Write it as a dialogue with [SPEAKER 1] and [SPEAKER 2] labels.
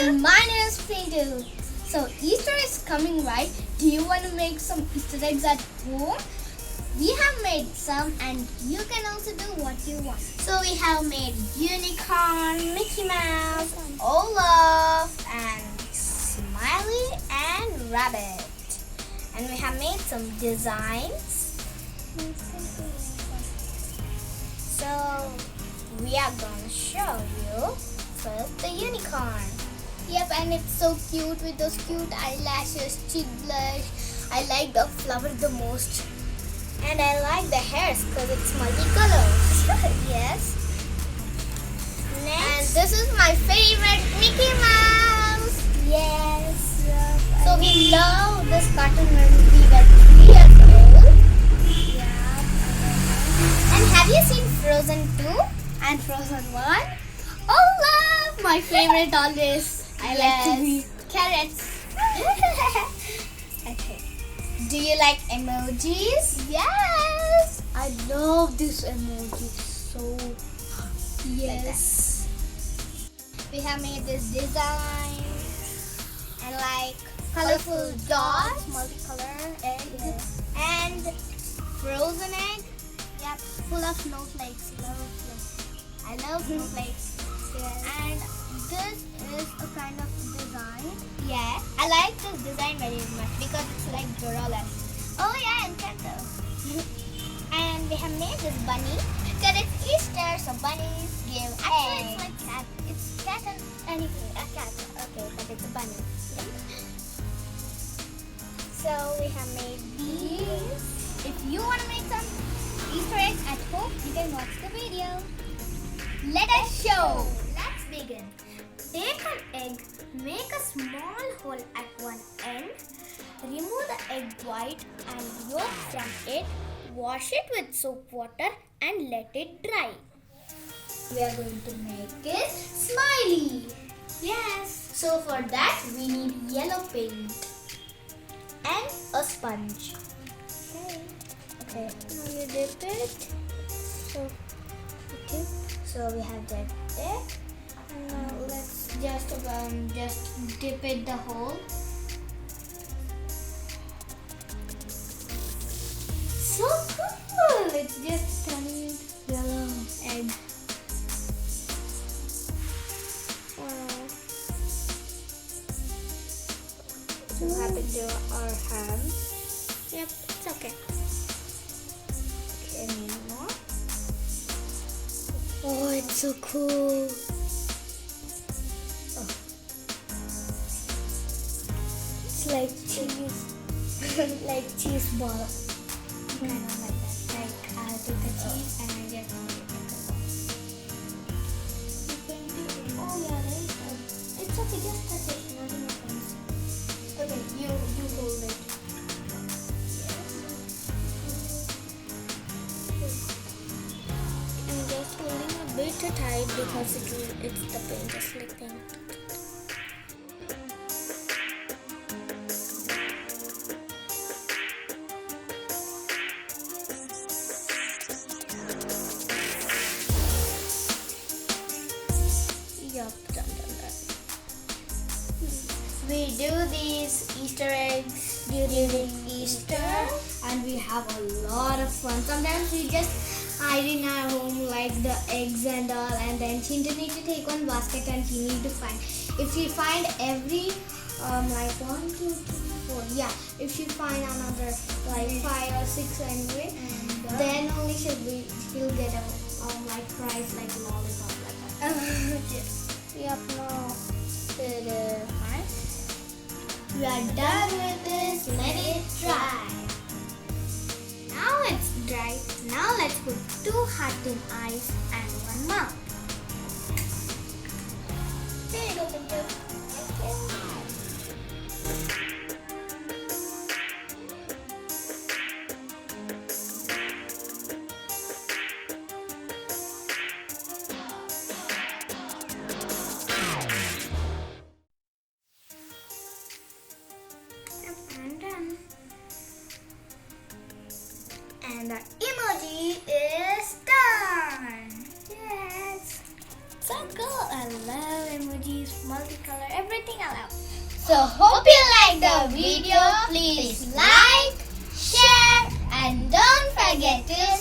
[SPEAKER 1] And my name is Pintu. So Easter is coming, right? Do you want to make some Easter eggs at home? We have made some and you can also do what you want. So we have made unicorn, Mickey Mouse, Olaf, and Smiley and Rabbit. And we have made some designs. So we are gonna show you first the unicorn. Yep, and it's so cute with those cute eyelashes, cheek blush. I like the flower the most. And I like the hairs because it's multicolors. Yes. Next. And this is my favorite Mickey Mouse. Yes. So we love this cartoon when we were 3 years old. Yeah. And have you seen Frozen 2 and Frozen 1? Oh, love! My favorite always. I like to eat carrots. Okay. Do you like emojis? Yes. I love this emoji so. Yes. We have made this design and like colorful dots, multicolor egg, and frozen egg. Yep, full of snowflakes. I love snowflakes. Yes. And this is a kind of design. Yeah, I like this design very much because it's like Dorales. Oh yeah, and Encanto. And we have made this bunny because it's Easter, so bunnies give eggs. Actually, it's like cat. It's cat and anything. A cat. Okay, but it's a bunny. So we have made these. If you want to make some Easter eggs at home, you can watch the video. Let us show. Let's begin. Take an egg, make a small hole at one end, remove the egg white and yolk from it, wash it with soap water and let it dry. We are going to make it smiley. Yes. So for that we need yellow paint and a sponge. Okay. Now you dip it. So we have that there. Now let's just dip it the hole. So cool! It's just turning yellow egg. Wow. So happy to our hands. Yep, it's okay. Okay, any more? Oh, it's so cool. Like cheese, like cheese ball. Kind of like that. Like I took the cheese and I just made it into a ball. You can do it. Oh yeah, there you go. It's okay, just touch it. Nothing happens. Okay, you hold it. I'm just holding a bit tight because it's the paint is slipping. We do these Easter eggs during Easter and we have a lot of fun. Sometimes we just hide in our home like the eggs and all, and then Chintu need to take one basket and he need to find. If she find every like 1, 2, 3, 4, yeah. If she find another like 5 or 6 anyway, then only she'll get a like prize like a lollipop like that. Yep, no. We are done with this. Let it dry. Now it's dry. Now let's put 2 heart in eyes and 1 mouth. There you go, Pintu. And the emoji is done. Yes.
[SPEAKER 2] use multicolor, everything I love.
[SPEAKER 1] So hope you like the video. Please like, share, and don't forget to